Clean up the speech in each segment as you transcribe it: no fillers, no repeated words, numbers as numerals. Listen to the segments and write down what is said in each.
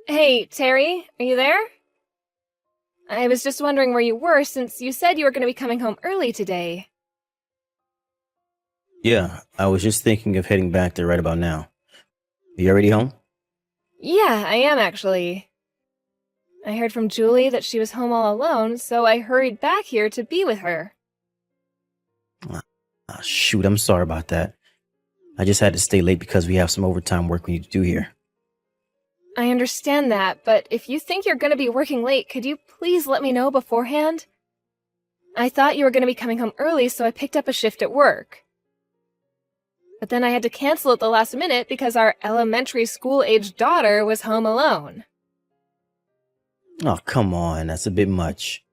Hey, Terry, are you there? I was just wondering where you were since you said you were going to be coming home early today. Yeah, I was just thinking of heading back there right about now. You already home? Yeah, I am actually. I heard from Julie that she was home all alone, so I hurried back here to be with her. Shoot, I'm sorry about that. I just had to stay late because we have some overtime work we need to do here. I understand that, but if you think you're going to be working late, could you please let me know beforehand? I thought you were going to be coming home early, so I picked up a shift at work. But then I had to cancel at the last minute because our elementary school-aged daughter was home alone. Oh, come on, that's a bit much.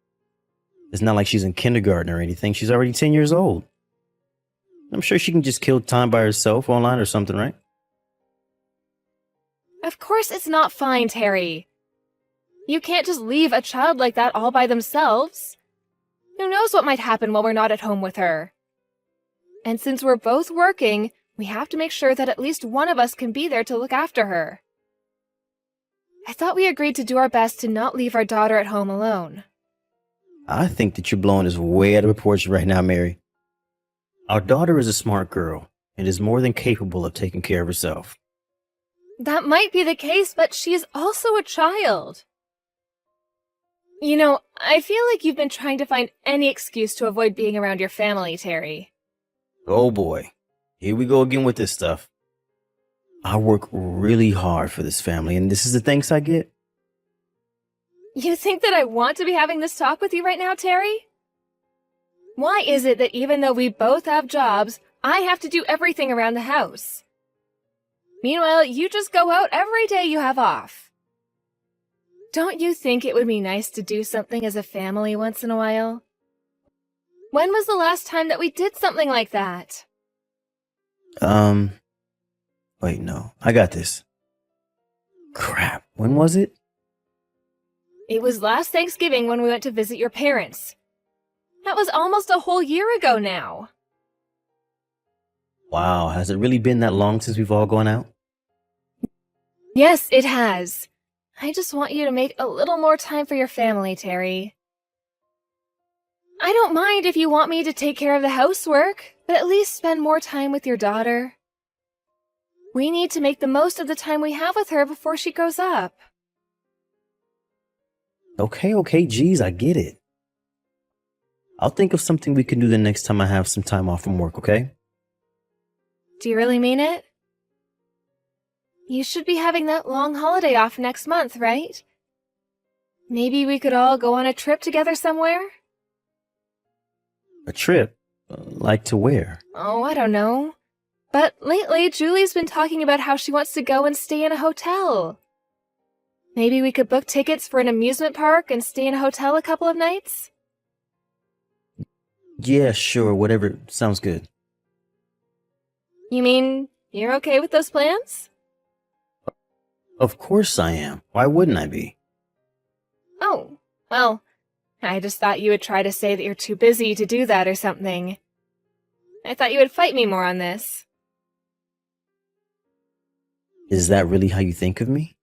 It's not like she's in kindergarten or anything. She's already 10 years old. I'm sure she can just kill time by herself online or something, right? Of course it's not fine, Terry. You can't just leave a child like that all by themselves. Who knows what might happen while we're not at home with her? And since we're both working, we have to make sure that at least one of us can be there to look after her. I thought we agreed to do our best to not leave our daughter at home alone. I think that you're blowing this way out of proportion right now, Mary. Our daughter is a smart girl and is more than capable of taking care of herself. That might be the case, but she's also a child. You know, I feel like you've been trying to find any excuse to avoid being around your family, Terry. Oh boy, here we go again with this stuff. I work really hard for this family, and this is the thanks I get? You think that I want to be having this talk with you right now, Terry? Why is it that even though we both have jobs, I have to do everything around the house? Meanwhile, you just go out every day you have off. Don't you think it would be nice to do something as a family once in a while? When was the last time that we did something like that? Wait, no, I got this. Crap, when was it? It was last Thanksgiving when we went to visit your parents. That was almost a whole year ago now. Wow, has it really been that long since we've all gone out? Yes, it has. I just want you to make a little more time for your family, Terry. I don't mind if you want me to take care of the housework, but at least spend more time with your daughter. We need to make the most of the time we have with her before she grows up. Okay, geez, I get it. I'll think of something we can do the next time I have some time off from work, okay? Do you really mean it? You should be having that long holiday off next month, right? Maybe we could all go on a trip together somewhere? A trip? Like to where? Oh, I don't know. But lately, Julie's been talking about how she wants to go and stay in a hotel. Maybe we could book tickets for an amusement park and stay in a hotel a couple of nights? Yeah, sure, whatever. Sounds good. You mean you're okay with those plans? Of course I am. Why wouldn't I be? Oh, well, I just thought you would try to say that you're too busy to do that or something. I thought you would fight me more on this. Is that really how you think of me?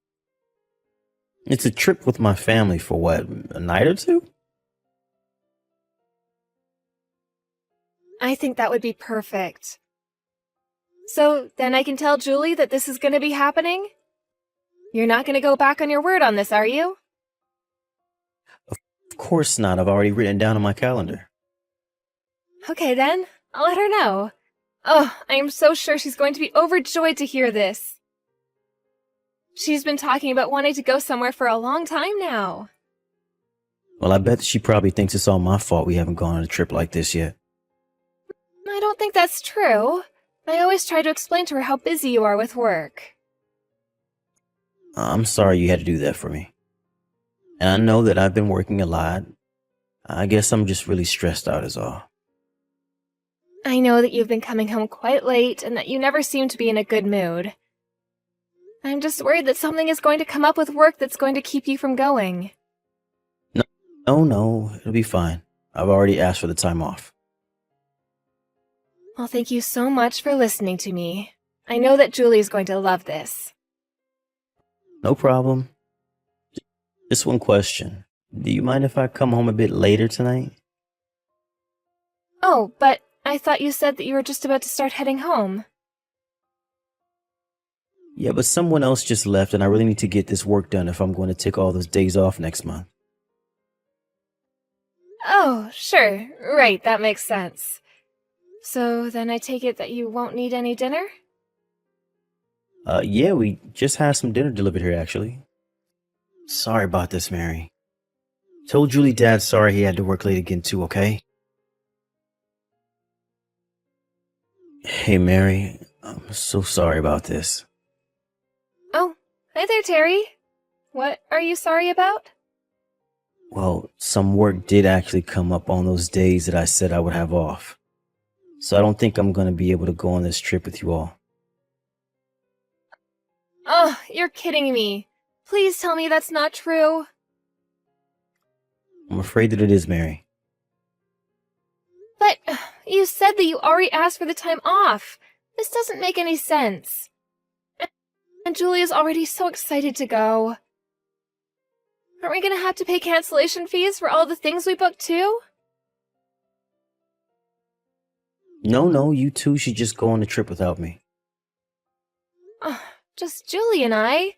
It's a trip with my family for what, a night or two? I think that would be perfect. So then I can tell Julie that this is going to be happening? You're not going to go back on your word on this, are you? Of course not. I've already written it down on my calendar. Okay then, I'll let her know. Oh, I am so sure she's going to be overjoyed to hear this. She's been talking about wanting to go somewhere for a long time now. Well, I bet she probably thinks it's all my fault we haven't gone on a trip like this yet. I don't think that's true. I always try to explain to her how busy you are with work. I'm sorry you had to do that for me. And I know that I've been working a lot. I guess I'm just really stressed out is all. I know that you've been coming home quite late and that you never seem to be in a good mood. I'm just worried that something is going to come up with work that's going to keep you from going. No, it'll be fine. I've already asked for the time off. Well, thank you so much for listening to me. I know that Julie's going to love this. No problem. Just one question. Do you mind if I come home a bit later tonight? Oh, but I thought you said that you were just about to start heading home. Yeah, but someone else just left and I really need to get this work done if I'm going to take all those days off next month. Oh, sure. Right, that makes sense. So then I take it that you won't need any dinner? Yeah, we just had some dinner delivered here, actually. Sorry about this, Mary. Told Julie Dad's sorry he had to work late again, too, okay? Hey, Mary, I'm so sorry about this. Oh, hi there, Terry. What are you sorry about? Well, some work did actually come up on those days that I said I would have off. So I don't think I'm going to be able to go on this trip with you all. Oh, you're kidding me. Please tell me that's not true. I'm afraid that it is, Mary. But you said that you already asked for the time off. This doesn't make any sense. And Julia's already so excited to go. Aren't we going to have to pay cancellation fees for all the things we booked too? No, you two should just go on the trip without me. Just Julie and I.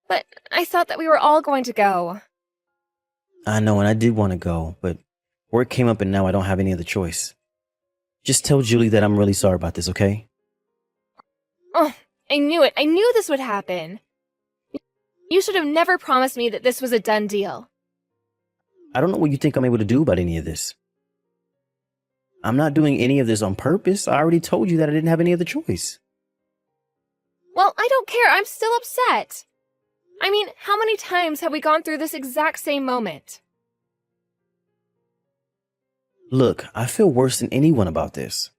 But I thought that we were all going to go. I know, and I did want to go, but work came up and now I don't have any other choice. Just tell Julie that I'm really sorry about this, okay? Oh, I knew it. I knew this would happen. You should have never promised me that this was a done deal. I don't know what you think I'm able to do about any of this. I'm not doing any of this on purpose. I already told you that I didn't have any other choice. Well, I don't care. I'm still upset. I mean, how many times have we gone through this exact same moment? Look, I feel worse than anyone about this.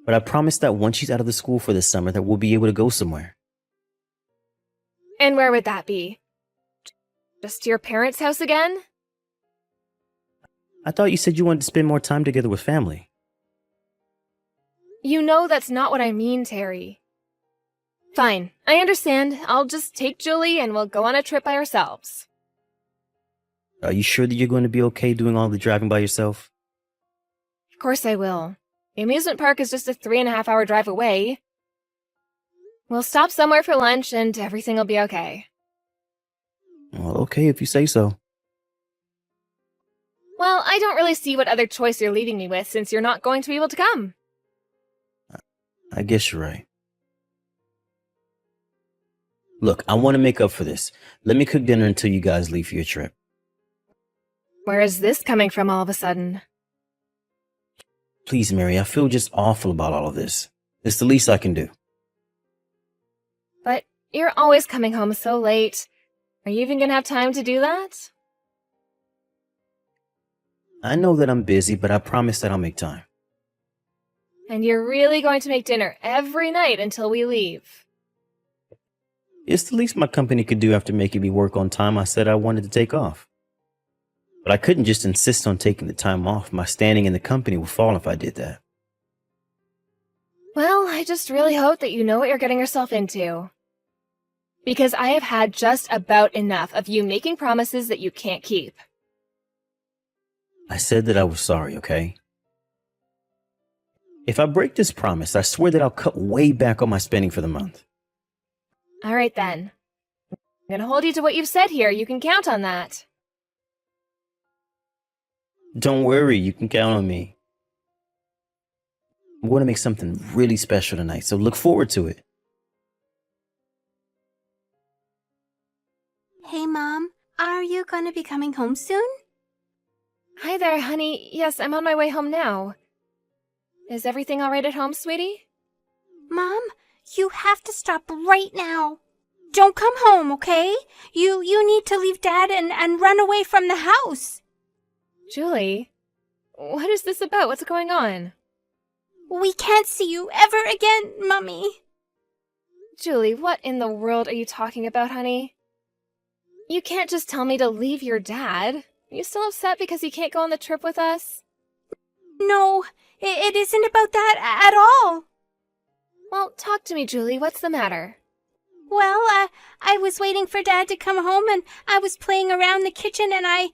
But I promise that once she's out of the school for the summer that we'll be able to go somewhere. And where would that be? Just to your parents' house again? I thought you said you wanted to spend more time together with family. You know that's not what I mean, Terry. Fine, I understand. I'll just take Julie and we'll go on a trip by ourselves. Are you sure that you're going to be okay doing all the driving by yourself? Of course I will. The amusement park is just a 3.5-hour drive away. We'll stop somewhere for lunch and everything will be okay. Well, okay, if you say so. Well, I don't really see what other choice you're leaving me with since you're not going to be able to come. I guess you're right. Look, I want to make up for this. Let me cook dinner until you guys leave for your trip. Where is this coming from all of a sudden? Please, Mary, I feel just awful about all of this. It's the least I can do. But you're always coming home so late. Are you even gonna have time to do that? I know that I'm busy, but I promise that I'll make time. And you're really going to make dinner every night until we leave? It's the least my company could do after making me work on time I said I wanted to take off. But I couldn't just insist on taking the time off. My standing in the company would fall if I did that. Well, I just really hope that you know what you're getting yourself into. Because I have had just about enough of you making promises that you can't keep. I said that I was sorry, okay? If I break this promise, I swear that I'll cut way back on my spending for the month. All right, then. I'm gonna hold you to what you've said here. You can count on that. Don't worry, you can count on me. I'm going to make something really special tonight, so look forward to it. Hey, Mom, are you gonna be coming home soon? Hi there, honey. Yes, I'm on my way home now. Is everything all right at home, sweetie? Mom, you have to stop right now. Don't come home, okay? You need to leave Dad and run away from the house. Julie, what is this about? What's going on? We can't see you ever again, Mummy. Julie, what in the world are you talking about, honey? You can't just tell me to leave your dad. Are you still upset because he can't go on the trip with us? No, it isn't about that at all. Well, talk to me, Julie. What's the matter? Well, I was waiting for Dad to come home and I was playing around the kitchen and I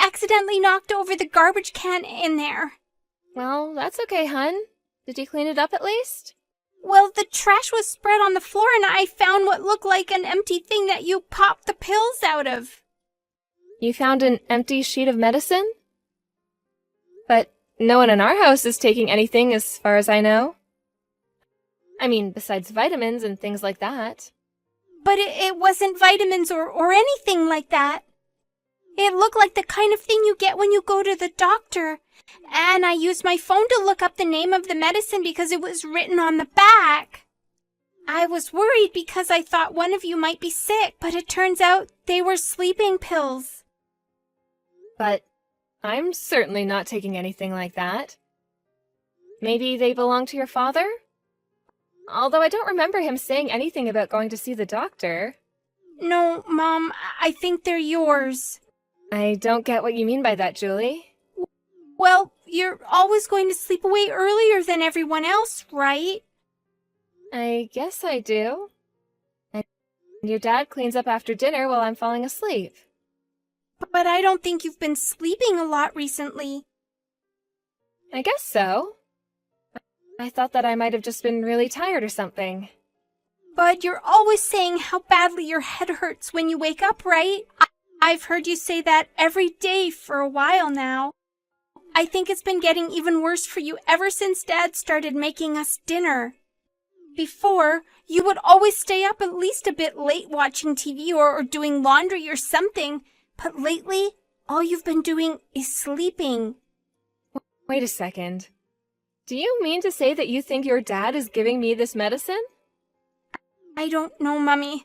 accidentally knocked over the garbage can in there. Well, that's okay, hun. Did you clean it up at least? Well, the trash was spread on the floor and I found what looked like an empty thing that you popped the pills out of. You found an empty sheet of medicine? But no one in our house is taking anything as far as I know. I mean, besides vitamins and things like that. But it wasn't vitamins or anything like that. It looked like the kind of thing you get when you go to the doctor. And I used my phone to look up the name of the medicine because it was written on the back. I was worried because I thought one of you might be sick, but it turns out they were sleeping pills. But I'm certainly not taking anything like that. Maybe they belong to your father? Although I don't remember him saying anything about going to see the doctor. No, Mom, I think they're yours. I don't get what you mean by that, Julie. Well, you're always going to sleep away earlier than everyone else, right? I guess I do. And your dad cleans up after dinner while I'm falling asleep. But I don't think you've been sleeping a lot recently. I guess so. I thought that I might have just been really tired or something. But you're always saying how badly your head hurts when you wake up, right? I've heard you say that every day for a while now. I think it's been getting even worse for you ever since Dad started making us dinner. Before, you would always stay up at least a bit late watching TV or doing laundry or something. But lately, all you've been doing is sleeping. Wait a second. Do you mean to say that you think your dad is giving me this medicine? I don't know, Mummy.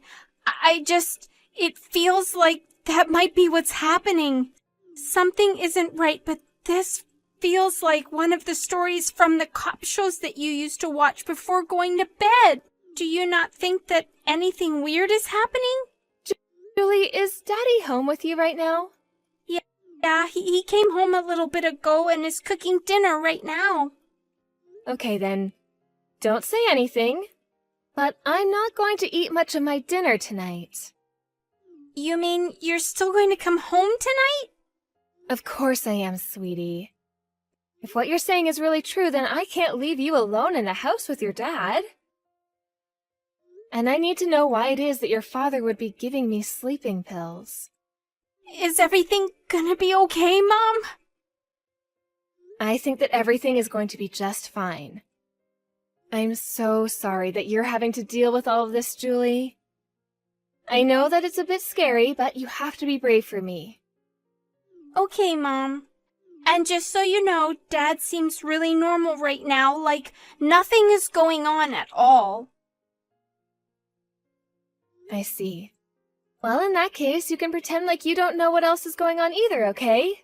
It feels like that might be what's happening. Something isn't right, but this feels like one of the stories from the cop shows that you used to watch before going to bed. Do you not think that anything weird is happening? Julie, is Daddy home with you right now? Yeah, he came home a little bit ago and is cooking dinner right now. Okay then. Don't say anything. But I'm not going to eat much of my dinner tonight. You mean you're still going to come home tonight? Of course I am, sweetie. If what you're saying is really true, then I can't leave you alone in the house with your dad. And I need to know why it is that your father would be giving me sleeping pills. Is everything gonna be okay, Mom? I think that everything is going to be just fine. I'm so sorry that you're having to deal with all of this, Julie. I know that it's a bit scary, but you have to be brave for me. Okay, Mom. And just so you know, Dad seems really normal right now, like nothing is going on at all. I see. Well, in that case, you can pretend like you don't know what else is going on either, okay?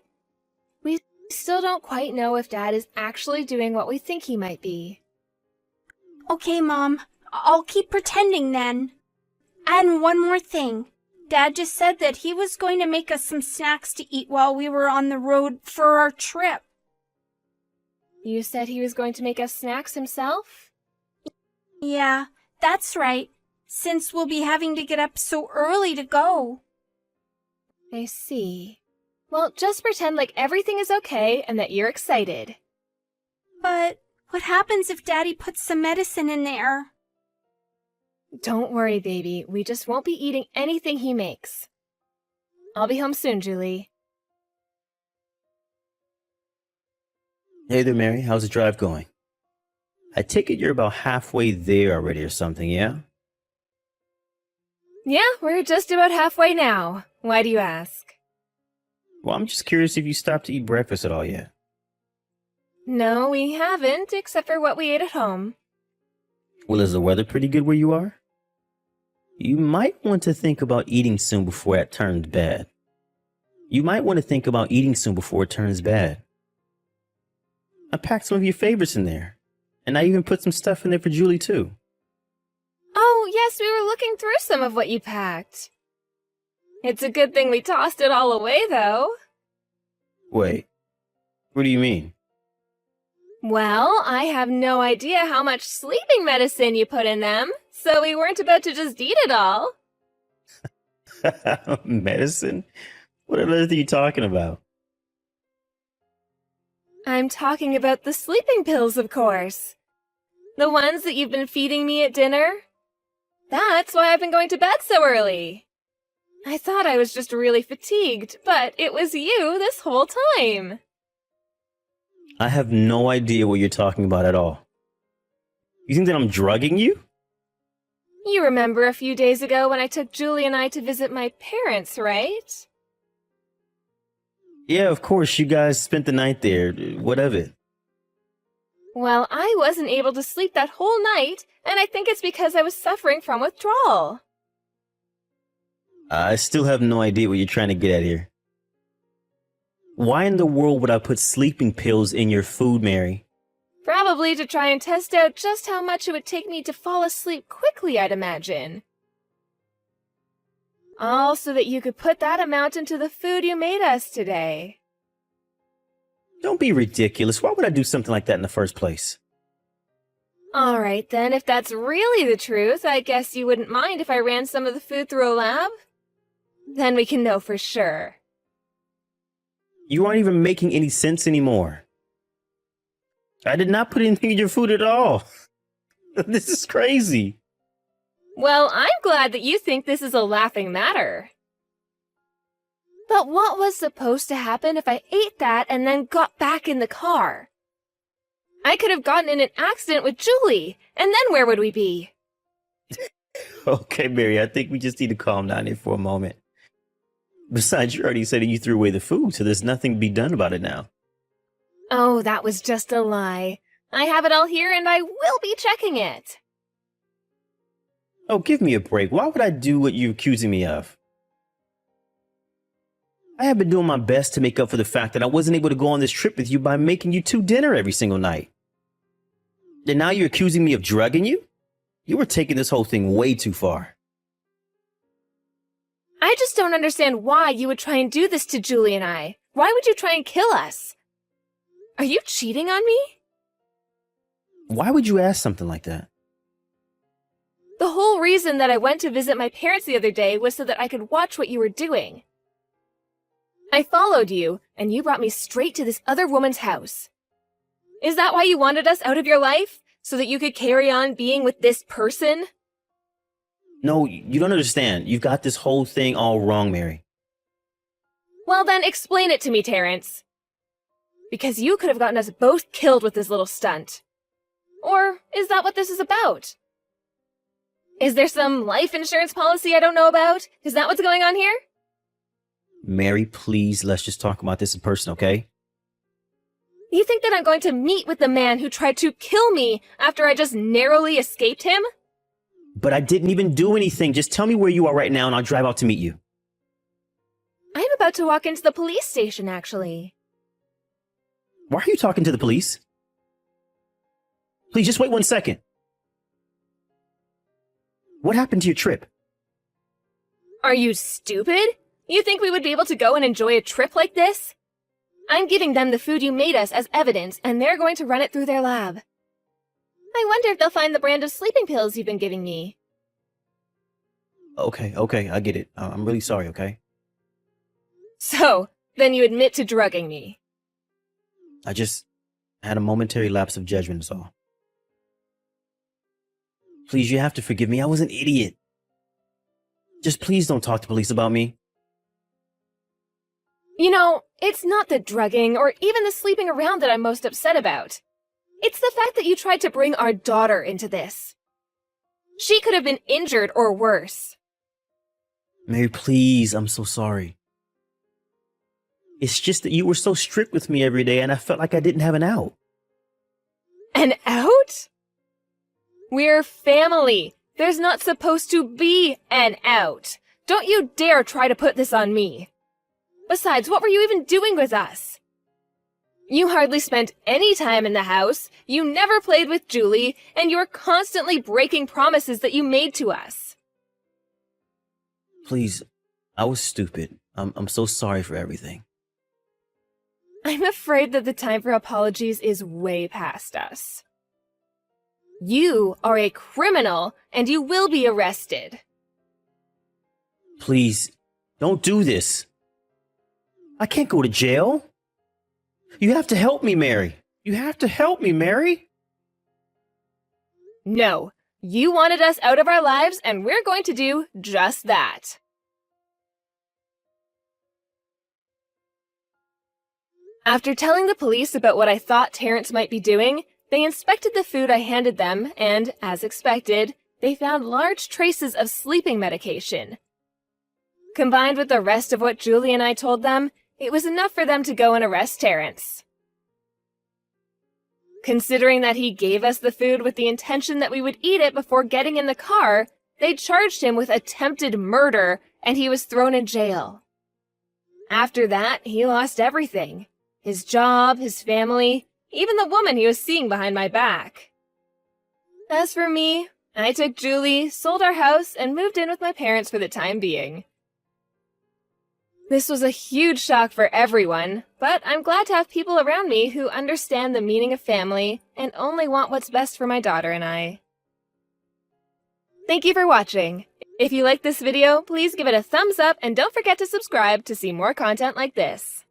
We still don't quite know if Dad is actually doing what we think he might be. Okay, Mom. I'll keep pretending then. And one more thing. Dad just said that he was going to make us some snacks to eat while we were on the road for our trip. You said he was going to make us snacks himself? Yeah, that's right. Since we'll be having to get up so early to go. I see. Well, just pretend like everything is okay and that you're excited. But what happens if Daddy puts some medicine in there? Don't worry, baby. We just won't be eating anything he makes. I'll be home soon, Julie. Hey there, Mary. How's the drive going? I take it you're about halfway there already or something, yeah? Yeah, we're just about halfway now. Why do you ask? Well, I'm just curious if you stopped to eat breakfast at all yet. No, we haven't, except for what we ate at home. Well, is the weather pretty good where you are? You might want to think about eating soon before it turns bad. I packed some of your favorites in there. And I even put some stuff in there for Julie, too. Oh, yes, we were looking through some of what you packed. It's a good thing we tossed it all away, though. Wait, what do you mean? Well, I have no idea how much sleeping medicine you put in them, so we weren't about to just eat it all. Medicine? What on earth are you talking about? I'm talking about the sleeping pills, of course. The ones that you've been feeding me at dinner. That's why I've been going to bed so early. I thought I was just really fatigued, but it was you this whole time. I have no idea what you're talking about at all. You think that I'm drugging you? You remember a few days ago when I took Julie and I to visit my parents, right? Yeah, of course, you guys spent the night there. What of it? Well, I wasn't able to sleep that whole night, and I think it's because I was suffering from withdrawal. I still have no idea what you're trying to get at here. Why in the world would I put sleeping pills in your food, Mary? Probably to try and test out just how much it would take me to fall asleep quickly, I'd imagine. All so that you could put that amount into the food you made us today. Don't be ridiculous. Why would I do something like that in the first place? All right, then, if that's really the truth, I guess you wouldn't mind if I ran some of the food through a lab? Then we can know for sure. You aren't even making any sense anymore. I did not put anything in your food at all. This is crazy. Well, I'm glad that you think this is a laughing matter. But what was supposed to happen if I ate that and then got back in the car? I could have gotten in an accident with Julie, and then where would we be? Okay, Mary, I think we just need to calm down here for a moment. Besides, you already said that you threw away the food, so there's nothing to be done about it now. Oh, that was just a lie. I have it all here and I will be checking it. Oh, give me a break. Why would I do what you're accusing me of? I have been doing my best to make up for the fact that I wasn't able to go on this trip with you by making you two dinner every single night. And now you're accusing me of drugging you? You were taking this whole thing way too far. I just don't understand why you would try and do this to Julie and I. Why would you try and kill us? Are you cheating on me? Why would you ask something like that? The whole reason that I went to visit my parents the other day was so that I could watch what you were doing. I followed you, and you brought me straight to this other woman's house. Is that why you wanted us out of your life? So that you could carry on being with this person? No, you don't understand. You've got this whole thing all wrong, Mary. Well then, explain it to me, Terrence. Because you could have gotten us both killed with this little stunt. Or is that what this is about? Is there some life insurance policy I don't know about? Is that what's going on here? Mary, please, let's just talk about this in person, okay? You think that I'm going to meet with the man who tried to kill me after I just narrowly escaped him? But I didn't even do anything. Just tell me where you are right now and I'll drive out to meet you. I'm about to walk into the police station, actually. Why are you talking to the police? Please, just wait 1 second. What happened to your trip? Are you stupid? You think we would be able to go and enjoy a trip like this? I'm giving them the food you made us as evidence, and they're going to run it through their lab. I wonder if they'll find the brand of sleeping pills you've been giving me. Okay, I get it. I'm really sorry, okay? So, then you admit to drugging me. I just had a momentary lapse of judgment, is all. Please, you have to forgive me. I was an idiot. Just please don't talk to police about me. You know, it's not the drugging or even the sleeping around that I'm most upset about. It's the fact that you tried to bring our daughter into this. She could have been injured or worse. Mary, please, I'm so sorry. It's just that you were so strict with me every day and I felt like I didn't have an out. An out? We're family. There's not supposed to be an out. Don't you dare try to put this on me. Besides, what were you even doing with us? You hardly spent any time in the house, you never played with Julie, and you're constantly breaking promises that you made to us. Please, I was stupid. I'm so sorry for everything. I'm afraid that the time for apologies is way past us. You are a criminal, and you will be arrested. Please, don't do this. I can't go to jail. You have to help me, Mary. You have to help me, Mary. No, you wanted us out of our lives, and we're going to do just that. After telling the police about what I thought Terrence might be doing, they inspected the food I handed them, and, as expected, they found large traces of sleeping medication. Combined with the rest of what Julie and I told them, it was enough for them to go and arrest Terrence. Considering that he gave us the food with the intention that we would eat it before getting in the car, they charged him with attempted murder, and he was thrown in jail. After that, he lost everything. His job, his family, even the woman he was seeing behind my back. As for me, I took Julie, sold our house, and moved in with my parents for the time being. This was a huge shock for everyone, but I'm glad to have people around me who understand the meaning of family and only want what's best for my daughter and I. Thank you for watching. If you liked this video, please give it a thumbs up and don't forget to subscribe to see more content like this.